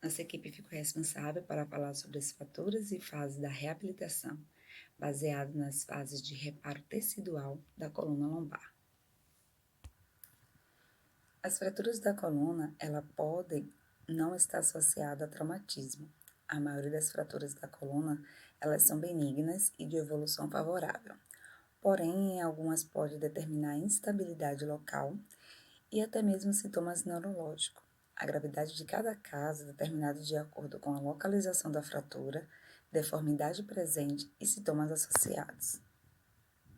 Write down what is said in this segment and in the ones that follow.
Nossa equipe ficou responsável para falar sobre as fraturas e fases da reabilitação, baseado nas fases de reparo tecidual da coluna lombar. As fraturas da coluna, ela podem não estar associada a traumatismo. A maioria das fraturas da coluna, elas são benignas e de evolução favorável. Porém, em algumas pode determinar instabilidade local e até mesmo sintomas neurológicos. A gravidade de cada caso é determinada de acordo com a localização da fratura, deformidade presente e sintomas associados.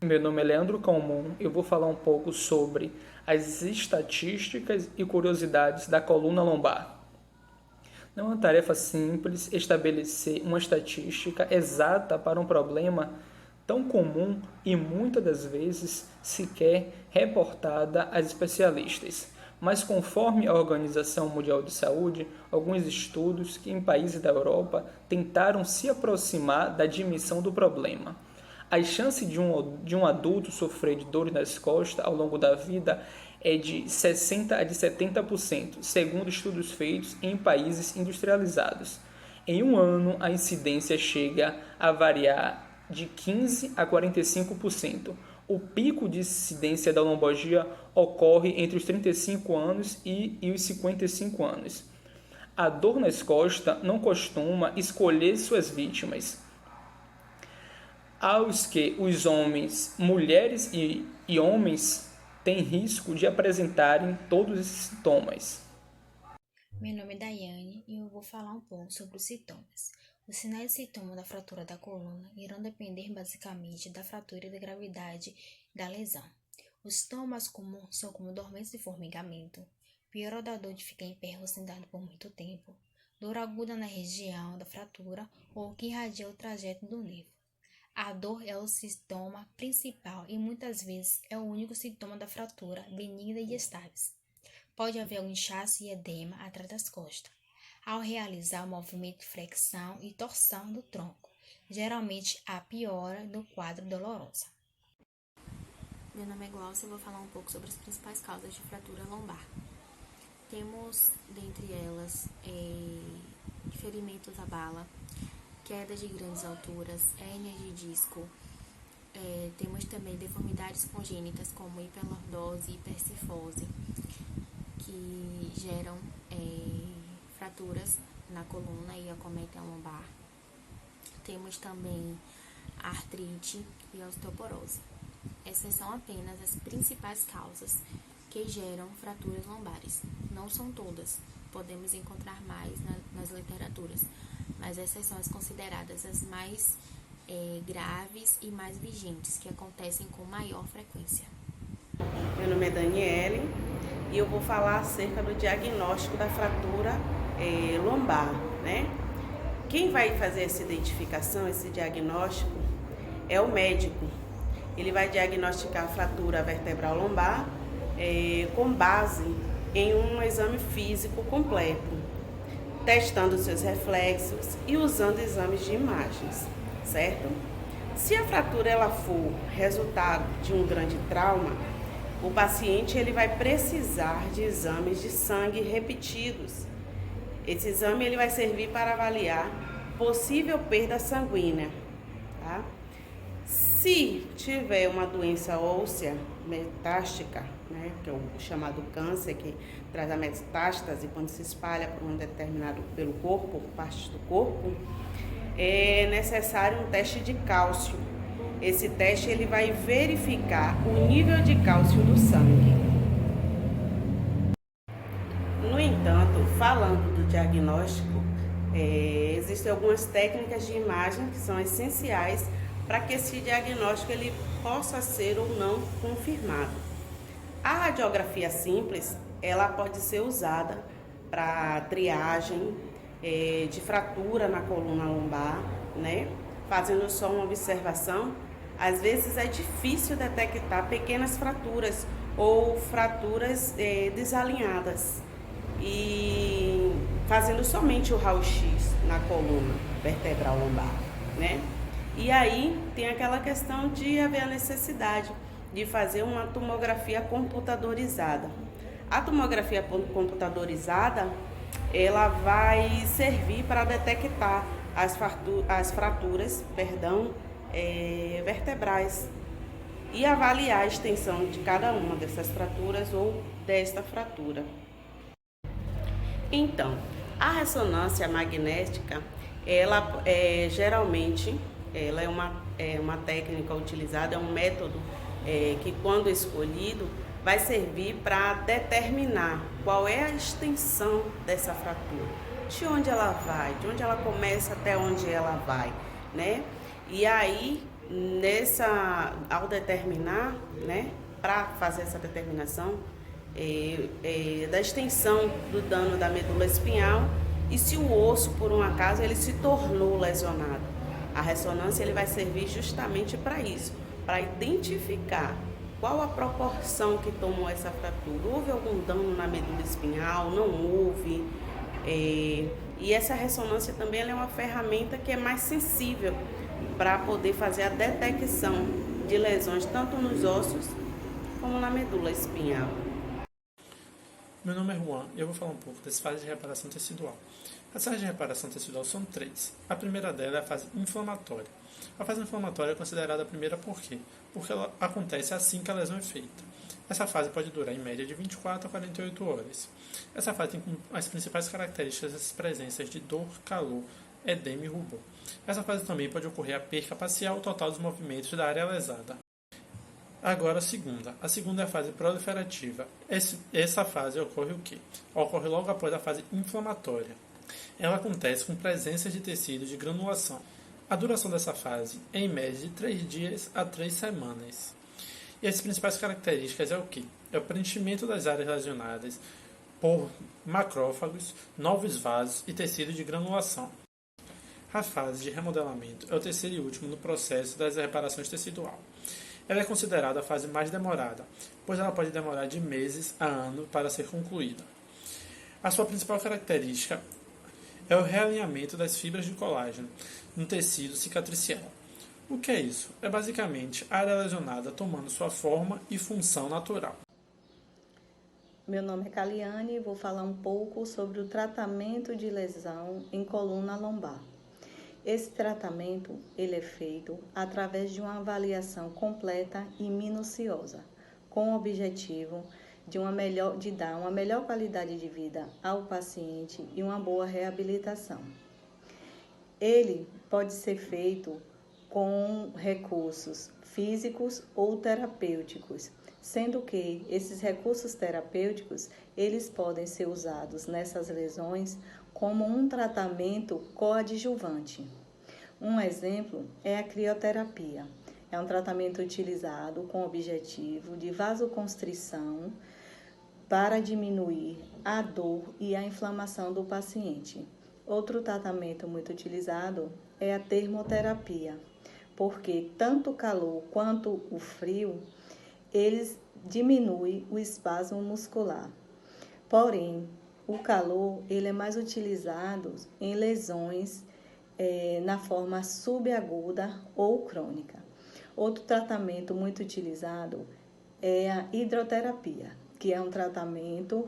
Meu nome é Leandro Calmon. Eu vou falar um pouco sobre as estatísticas e curiosidades da coluna lombar. Não é uma tarefa simples estabelecer uma estatística exata para um problema tão comum e muitas das vezes sequer reportada às especialistas. Mas conforme a Organização Mundial de Saúde, alguns estudos que em países da Europa tentaram se aproximar da dimensão do problema. A chance de um adulto sofrer de dores nas costas ao longo da vida é de 60% a 70%, segundo estudos feitos em países industrializados. Em um ano, a incidência chega a variar de 15% a 45%. O pico de incidência da lombalgia ocorre entre os 35 anos e os 55 anos. A dor nas costas não costuma escolher suas vítimas. Aos que os homens, mulheres e homens têm risco de apresentarem todos esses sintomas. Meu nome é Daiane e eu vou falar um pouco sobre os sintomas. Os sinais e sintomas da fratura da coluna irão depender basicamente da fratura e da gravidade da lesão. Os sintomas comuns são como dormência e formigamento, piora da dor de ficar em pé ou sentado por muito tempo, dor aguda na região da fratura ou que irradia o trajeto do nervo. A dor é o sintoma principal e muitas vezes é o único sintoma da fratura benigna e estáveis. Pode haver algum inchaço e edema atrás das costas, ao realizar o movimento de flexão e torção do tronco. Geralmente, há piora do quadro dolorosa. Meu nome é Glaucia e vou falar um pouco sobre as principais causas de fratura lombar. Temos, dentre elas, ferimentos à bala, queda de grandes alturas, hérnia de disco. Temos também deformidades congênitas como hiperlordose e hipercifose, que geram fraturas na coluna e acometem a lombar. Temos também artrite e osteoporose. Essas são apenas as principais causas que geram fraturas lombares. Não são todas, podemos encontrar mais nas literaturas, mas essas são as consideradas as mais graves e mais vigentes, que acontecem com maior frequência. Meu nome é Daniele e eu vou falar acerca do diagnóstico da fratura lombar, né? Quem vai fazer essa identificação, esse diagnóstico, é o médico. Ele vai diagnosticar a fratura vertebral lombar com base em um exame físico completo, testando seus reflexos e usando exames de imagens, certo? Se a fratura ela for resultado de um grande trauma, o paciente ele vai precisar de exames de sangue repetidos. Esse exame ele vai servir para avaliar possível perda sanguínea, tá? Se tiver uma doença óssea metástica, né, que é o chamado câncer, que traz a metástase quando se espalha por um determinado pelo corpo, partes do corpo, é necessário um teste de cálcio. Esse teste ele vai verificar o nível de cálcio do sangue. No entanto, falando do diagnóstico, existem algumas técnicas de imagem que são essenciais para que esse diagnóstico ele possa ser ou não confirmado. A radiografia simples, ela pode ser usada para triagem de fratura na coluna lombar, né? Fazendo só uma observação, às vezes é difícil detectar pequenas fraturas ou fraturas desalinhadas. E fazendo somente o raio-x na coluna vertebral lombar, né? E aí tem aquela questão de haver a necessidade de fazer uma tomografia computadorizada. A tomografia computadorizada, ela vai servir para detectar as fraturas, vertebrais e avaliar a extensão de cada uma dessas fraturas ou desta fratura. Então, a ressonância magnética, ela geralmente ela é uma técnica utilizada, é um método que, quando escolhido, vai servir para determinar qual é a extensão dessa fratura, de onde ela vai, de onde ela começa até onde ela vai, né? E aí, ao determinar, né, para fazer essa determinação da extensão do dano da medula espinhal e se o osso, por um acaso, ele se tornou lesionado. A ressonância ele vai servir justamente para isso, para identificar qual a proporção que tomou essa fratura. Houve algum dano na medula espinhal? Não houve? E essa ressonância também ela é uma ferramenta que é mais sensível para poder fazer a detecção de lesões tanto nos ossos como na medula espinhal. Meu nome é Juan e eu vou falar um pouco das fases de reparação tecidual. As fases de reparação tecidual são 3. A primeira dela é a fase inflamatória. A fase inflamatória é considerada a primeira por quê? Porque ela acontece assim que a lesão é feita. Essa fase pode durar em média de 24 a 48 horas. Essa fase tem as principais características das presenças de dor, calor, edema e rubor. Essa fase também pode ocorrer a perca parcial ou total dos movimentos da área lesada. Agora a segunda. A segunda é a fase proliferativa. Essa fase ocorre o quê? Ocorre logo após a fase inflamatória. Ela acontece com presença de tecidos de granulação. A duração dessa fase é em média de 3 dias a 3 semanas. E as principais características é o quê? É o preenchimento das áreas lesionadas por macrófagos, novos vasos e tecido de granulação. A fase de remodelamento é o terceiro e último no processo das reparações tecidual. Ela é considerada a fase mais demorada, pois ela pode demorar de meses a ano para ser concluída. A sua principal característica é o realinhamento das fibras de colágeno no tecido cicatricial. O que é isso? É basicamente a área lesionada tomando sua forma e função natural. Meu nome é Caliane e vou falar um pouco sobre o tratamento de lesão em coluna lombar. Esse tratamento ele é feito através de uma avaliação completa e minuciosa, com o objetivo de dar uma melhor qualidade de vida ao paciente e uma boa reabilitação. Ele pode ser feito com recursos físicos ou terapêuticos, sendo que esses recursos terapêuticos eles podem ser usados nessas lesões como um tratamento coadjuvante. Um exemplo é a crioterapia. É um tratamento utilizado com o objetivo de vasoconstrição para diminuir a dor e a inflamação do paciente. Outro tratamento muito utilizado é a termoterapia, porque tanto o calor quanto o frio, eles diminuem o espasmo muscular. Porém, o calor ele é mais utilizado em lesões na forma subaguda ou crônica. Outro tratamento muito utilizado é a hidroterapia, que é um tratamento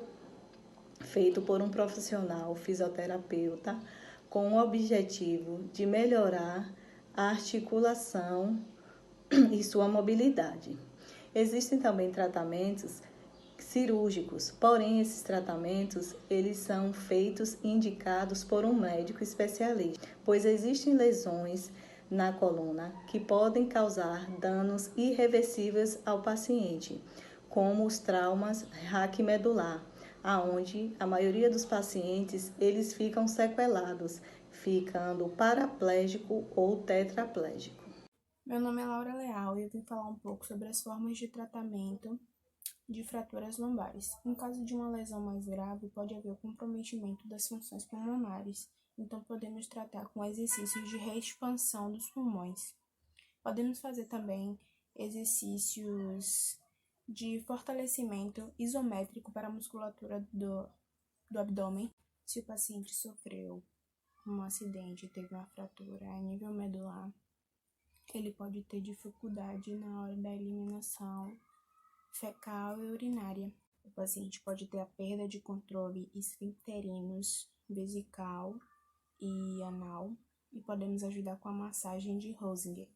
feito por um profissional fisioterapeuta com o objetivo de melhorar a articulação e sua mobilidade. Existem também tratamentos cirúrgicos, porém esses tratamentos eles são feitos e indicados por um médico especialista, pois existem lesões na coluna que podem causar danos irreversíveis ao paciente, como os traumas raquimedular, aonde a maioria dos pacientes eles ficam sequelados, ficando paraplégico ou tetraplégico. Meu nome é Laura Leal e eu vim falar um pouco sobre as formas de tratamento de fraturas lombares. Em caso de uma lesão mais grave, pode haver o comprometimento das funções pulmonares, então podemos tratar com exercícios de reexpansão dos pulmões. Podemos fazer também exercícios de fortalecimento isométrico para a musculatura do abdômen. Se o paciente sofreu um acidente e teve uma fratura a nível medular, ele pode ter dificuldade na hora da eliminação fecal e urinária. O paciente pode ter a perda de controle esfincterinos, vesical e anal, e podemos ajudar com a massagem de Rosinger.